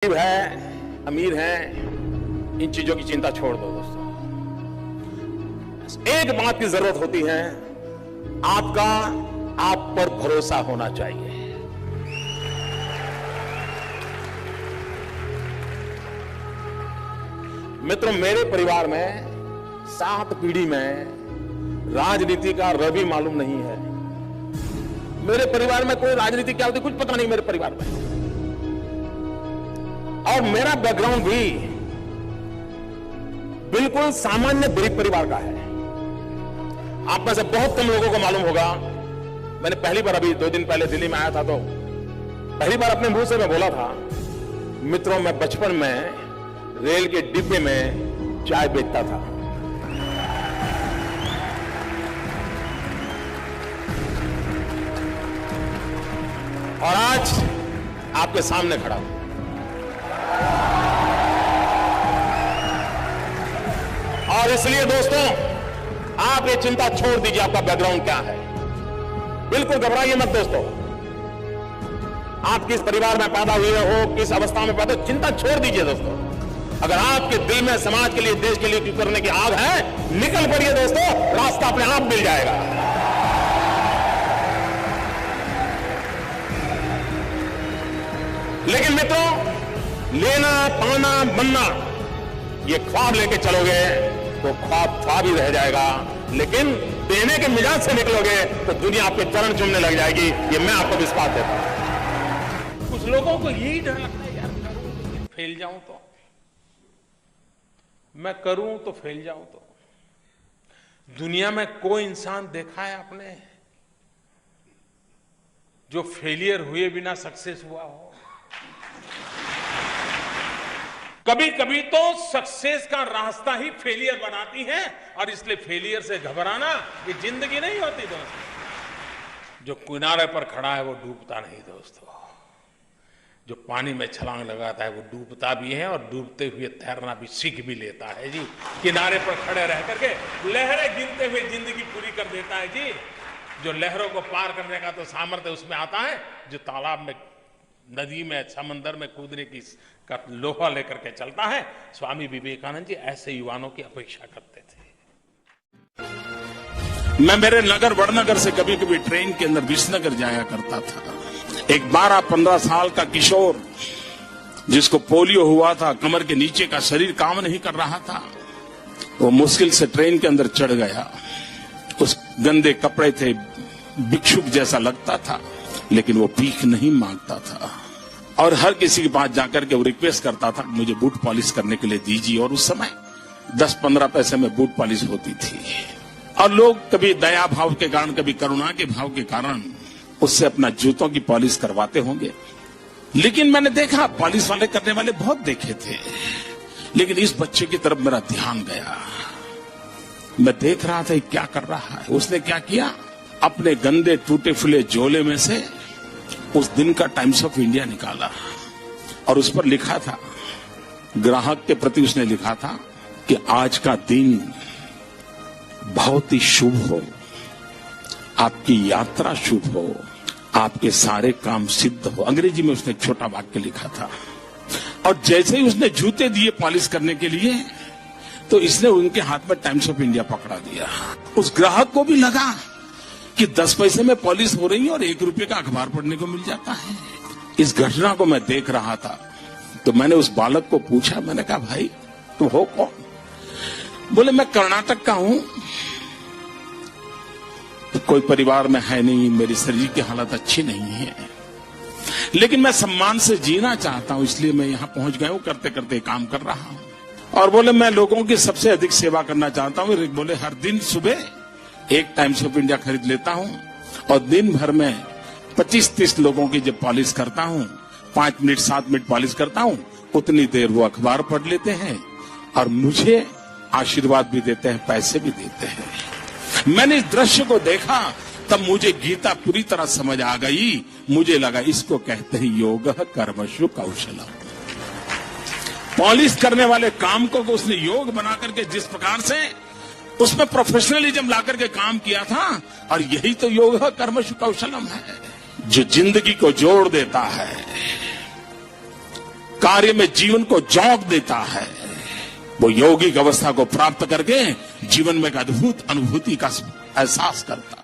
गरीब है, अमीर है, इन चीजों की चिंता छोड़ दो दोस्तों। एक बात की जरूरत होती है, आपका आप पर भरोसा होना चाहिए। मित्रों, मेरे परिवार में 7 पीढ़ी में राजनीति का र भी मालूम नहीं है। मेरे परिवार में कोई राजनीति क्या होती कुछ पता नहीं मेरे परिवार में। और मेरा बैकग्राउंड भी बिल्कुल सामान्य गरीब परिवार का है। आप में से बहुत कम लोगों को मालूम होगा, मैंने पहली बार अभी 2 दिन पहले दिल्ली में आया था तो पहली बार अपने मुंह से मैं बोला था, मित्रों मैं बचपन में रेल के डिब्बे में चाय बेचता था। और आज आपके सामने खड़ा हूं। और इसलिए दोस्तों, आप ये चिंता छोड़ दीजिए आपका बैकग्राउंड क्या है। बिल्कुल घबराइए मत दोस्तों। आप किस परिवार में पैदा हुए हो, किस अवस्था में पैदा हो, चिंता छोड़ दीजिए दोस्तों। अगर आपके दिल में समाज के लिए, देश के लिए कुछ करने की आग है, निकल पड़िए दोस्तों, रास्ता अपने आप मिल जाएगा। लेकिन मित्रों, लेना, पाना, बनना, ये ख्वाब लेके चलोगे तो ख्वाब ही रह जाएगा। लेकिन देने के मिजाज से निकलोगे तो दुनिया आपके चरण चूमने लग जाएगी। ये मैं आपको विश्वास देता हूं। कुछ लोगों को यही डर लगता है, यार करूं तो फेल जाऊं तो, मैं करूं तो फेल जाऊं तो। दुनिया में कोई इंसान देखा है आपने जो फेलियर हुए बिना सक्सेस हुआ हो? कभी कभी तो सक्सेस का रास्ता ही फेलियर बनाती है, और इसलिए फेलियर से घबराना ये जिंदगी नहीं होती दोस्तों। जो किनारे पर खड़ा है वो डूबता नहीं दोस्तों। जो पानी में छलांग लगाता है वो डूबता भी है, और डूबते हुए तैरना भी सीख भी लेता है जी। किनारे पर खड़े रह करके लहरें गिनते हुए जिंदगी पूरी कर देता है जी। जो लहरों को पार करने का तो सामर्थ्य उसमें आता है, जो तालाब में, नदी में, समंदर में कूदने की का लोहा लेकर के चलता है। स्वामी विवेकानंद जी ऐसे युवाओं की अपेक्षा करते थे। मैं मेरे नगर वड़नगर से कभी कभी ट्रेन के अंदर विसनगर जाया करता था। एक 12-15 साल का किशोर जिसको पोलियो हुआ था, कमर के नीचे का शरीर काम नहीं कर रहा था, वो मुश्किल से ट्रेन के अंदर चढ़ गया। उस गंदे कपड़े थे, भिक्षुक जैसा लगता था, लेकिन वो भीख नहीं मांगता था और हर किसी के पास जाकर के वो रिक्वेस्ट करता था मुझे बूट पॉलिश करने के लिए दीजिए। और उस समय 10-15 पैसे में बूट पॉलिश होती थी। और लोग कभी दया भाव के कारण, कभी करुणा के भाव के कारण उससे अपना जूतों की पॉलिश करवाते होंगे। लेकिन मैंने देखा, पॉलिश वाले करने वाले बहुत देखे थे, लेकिन इस बच्चे की तरफ मेरा ध्यान गया। मैं देख रहा था क्या कर रहा है। उसने क्या किया, अपने गंदे टूटे फूले झोले में से उस दिन का टाइम्स ऑफ इंडिया निकाला और उस पर लिखा था, ग्राहक के प्रति उसने लिखा था कि आज का दिन बहुत ही शुभ हो, आपकी यात्रा शुभ हो, आपके सारे काम सिद्ध हो। अंग्रेजी में उसने छोटा वाक्य लिखा था। और जैसे ही उसने जूते दिए पॉलिश करने के लिए, तो इसने उनके हाथ में टाइम्स ऑफ इंडिया पकड़ा दिया। उस ग्राहक को भी लगा कि 10 पैसे में पॉलिश हो रही है और 1 रुपये का अखबार पढ़ने को मिल जाता है। इस घटना को मैं देख रहा था तो मैंने उस बालक को पूछा, मैंने कहा भाई तुम हो कौन? बोले मैं कर्नाटक का हूं, तो कोई परिवार में है नहीं, मेरी शरीर की हालत अच्छी नहीं है, लेकिन मैं सम्मान से जीना चाहता हूं, इसलिए मैं यहां पहुंच गया हूं, करते करते काम कर रहा हूं। और बोले मैं लोगों की सबसे अधिक सेवा करना चाहता हूं। बोले हर दिन सुबह 1 टाइम्स ऑफ इंडिया खरीद लेता हूं और दिन भर में 25-30 लोगों की जब पॉलिश करता हूं, 5 मिनट 7 मिनट पॉलिश करता हूं, उतनी देर वो अखबार पढ़ लेते हैं और मुझे आशीर्वाद भी देते हैं, पैसे भी देते हैं। मैंने इस दृश्य को देखा, तब मुझे गीता पूरी तरह समझ आ गई। मुझे लगा इसको कहते हैं योग कर्मसु कौशलम। पॉलिश करने वाले काम को उसने योग बना करके जिस प्रकार से उसमें प्रोफेशनलिज्म लाकर के काम किया था, और यही तो योग कर्मसु कौशलम है, जो जिंदगी को जोड़ देता है। कार्य में जीवन को झोंक देता है, वो यौगिक अवस्था को प्राप्त करके जीवन में एक अद्भुत अनुभूति का एहसास करता है।